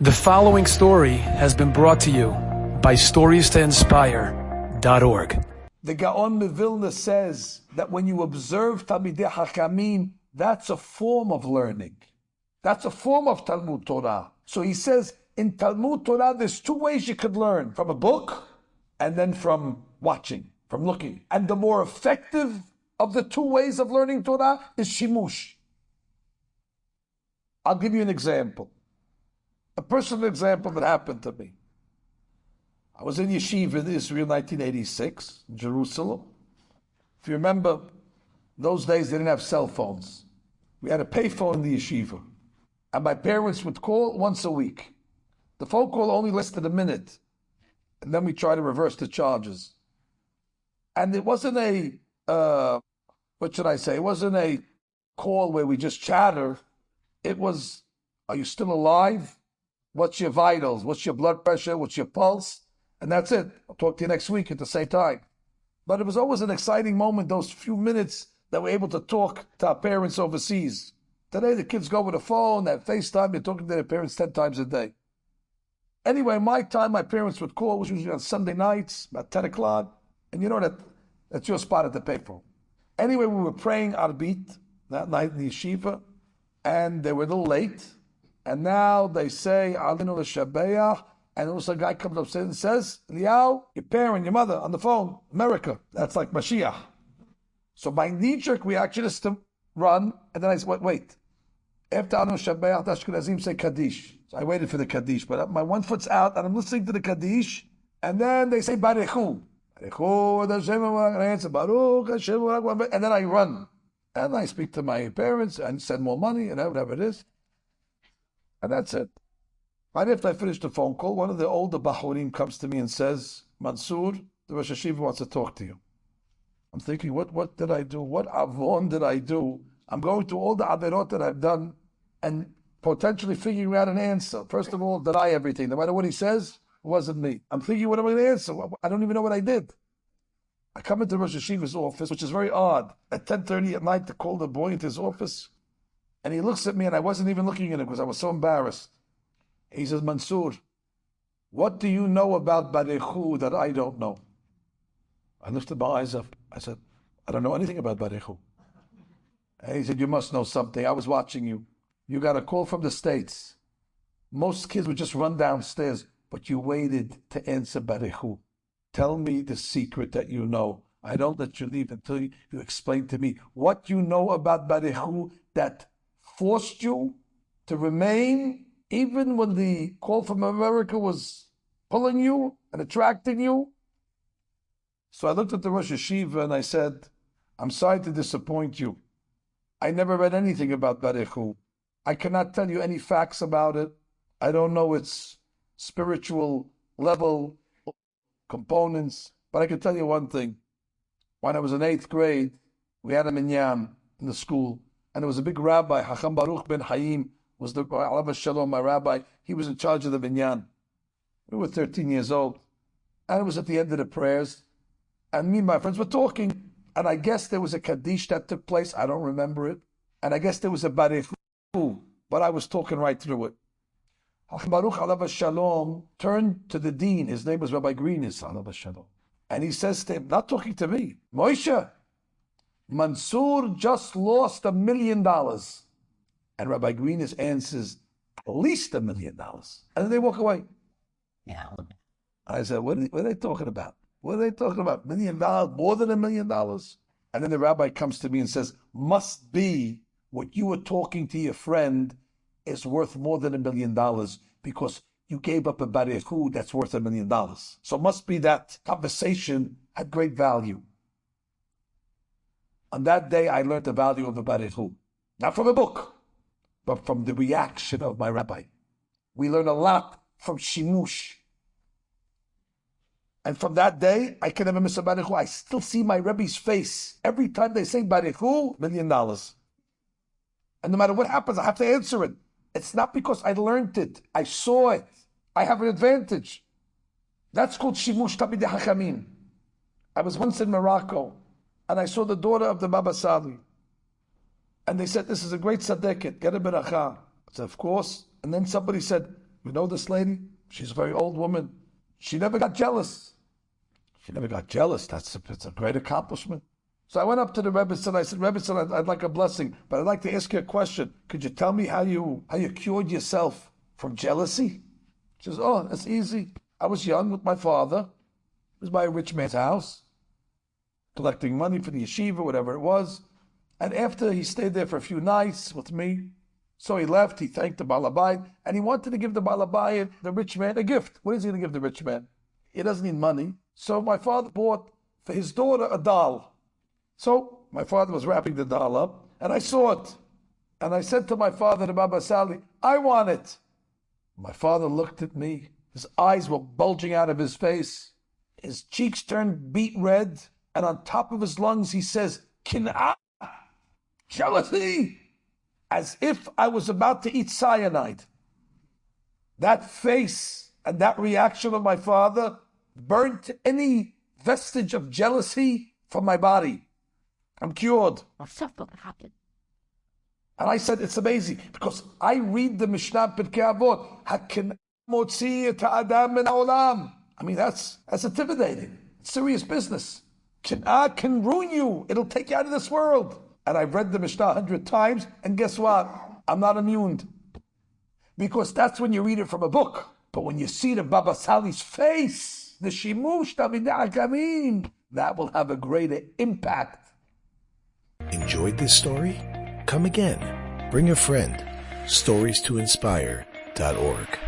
The following story has been brought to you by StoriesToInspire.org. The Gaon Mevilna says that when you observe Talmidei Hachamim, that's a form of learning. That's a form of Talmud Torah. So he says in Talmud Torah, there's two ways you could learn: from a book and then from watching, from looking. And the more effective of the two ways of learning Torah is Shimush. I'll give you an example. A personal example that happened to me. I was in yeshiva in Israel, 1986, in Jerusalem. If you remember, those days they didn't have cell phones. We had a payphone in the yeshiva. And my parents would call once a week. The phone call only lasted a minute. And then we tried to reverse the charges. And it wasn't a, it wasn't a call where we just chatter. It was, are you still alive? What's your vitals? What's your blood pressure? What's your pulse? And that's it. I'll talk to you next week at the same time. But it was always an exciting moment, those few minutes that we're able to talk to our parents overseas. Today, the kids go with a phone, they have FaceTime, they're talking to their parents 10 times a day. Anyway, my time, my parents would call, which was usually on Sunday nights, about 10 o'clock. And you know that's your spot at the payphone. Anyway, we were praying Arbit that night in the yeshiva, and they were a little late. And now they say, Alinu l'shabeach, and also a guy comes upstairs and says, Eliyahu, your parent, your mother, on the phone, America. That's like Mashiach. So my knee-jerk reaction is to run, and then I said, wait. After Alinu l'shabeach, the Ashkenazim say Kaddish. So I waited for the Kaddish, but my one foot's out, and I'm listening to the Kaddish, and then they say Barechu. Barechu, and I answer, Baruch Hashem, and then I run. And I speak to my parents, and send more money, and whatever it is. And that's it. Right after I finished the phone call, one of the older Bahurim comes to me and says, Mansour, the Rosh Hashiva wants to talk to you. I'm thinking, what did I do? What avon did I do? I'm going through all the averot that I've done and potentially figuring out an answer. First of all, deny everything. No matter what he says, it wasn't me. I'm thinking, what am I going to answer? I don't even know what I did. I come into Rosh Hashiva's office, which is very odd, at 10:30 at night to call the boy into his office. And he looks at me, and I wasn't even looking at him because I was so embarrassed. He says, Mansour, what do you know about Barechu that I don't know? I lifted my eyes up. I said, I don't know anything about Barechu. And he said, you must know something. I was watching you. You got a call from the States. Most kids would just run downstairs, but you waited to answer Barechu. Tell me the secret that you know. I don't let you leave until you explain to me what you know about Barechu that forced you to remain even when the call from America was pulling you and attracting you. So I looked at the Rosh Hashiva and I said, I'm sorry to disappoint you. I never read anything about Barechu. I cannot tell you any facts about it. I don't know its spiritual level components, but I can tell you one thing. When I was in 8th grade, we had a minyan in the school. And there was a big rabbi, Hacham Baruch ben Hayim, was the Alav Shalom, my rabbi. He was in charge of the minyan. We were 13 years old. And it was at the end of the prayers. And me and my friends were talking. And I guess there was a Kaddish that took place. I don't remember it. And I guess there was a Barechu. But I was talking right through it. Hacham Baruch Alav Shalom turned to the dean. His name was Rabbi Greenis, Alav Shalom. And he says to him, not talking to me, Moshe, Mansour just lost $1 million. And Rabbi Greenis answers, at least $1 million. And then they walk away. Yeah. I said, what are they talking about? What are they talking about? $1 million? More than $1 million? And then the rabbi comes to me and says, must be what you were talking to your friend is worth more than $1 million because you gave up a barechu that's worth $1 million. So must be that conversation had great value. On that day, I learned the value of the barechu. Not from a book, but from the reaction of my rabbi. We learn a lot from shimush. And from that day, I can never miss a barechu. I still see my Rebbe's face. Every time they say barechu, $1 million. And no matter what happens, I have to answer it. It's not because I learned it. I saw it. I have an advantage. That's called shimush Talmidei Hachamim. I was once in Morocco, and I saw the daughter of the Baba Sali. And they said, this is a great tzaddiket, get a beracha. I said, of course. And then somebody said, You know this lady? She's a very old woman. She never got jealous. She never got jealous. It's a great accomplishment. So I went up to the Rebbe and I said, Rebbe, I'd like a blessing, but I'd like to ask you a question. Could you tell me how you cured yourself from jealousy? She says, oh, that's easy. I was young with my father. It was by a rich man's house, collecting money for the yeshiva, whatever it was. And after he stayed there for a few nights with me, so he left, he thanked the Balabayit, and he wanted to give the Balabayit, the rich man, a gift. What is he going to give the rich man? He doesn't need money. So my father bought for his daughter a doll. So my father was wrapping the doll up, and I saw it. And I said to my father, the Baba Sali, I want it. My father looked at me. His eyes were bulging out of his face. His cheeks turned beet red. And on top of his lungs, he says, Kin'ah, jealousy, as if I was about to eat cyanide. That face and that reaction of my father burnt any vestige of jealousy from my body. I'm cured. And I said, it's amazing, because I read the Mishnah Pirkei Avot, Hakin motzi et ha'adam min ha'olam. I mean, that's intimidating. It's serious business. Kin'ah can ruin you. It'll take you out of this world. And I've read the Mishnah 100 times, and guess what? I'm not immune. Because that's when you read it from a book. But when you see the Baba Sali's face, the shimush, that will have a greater impact. Enjoyed this story? Come again. Bring a friend. StoriesToInspire.org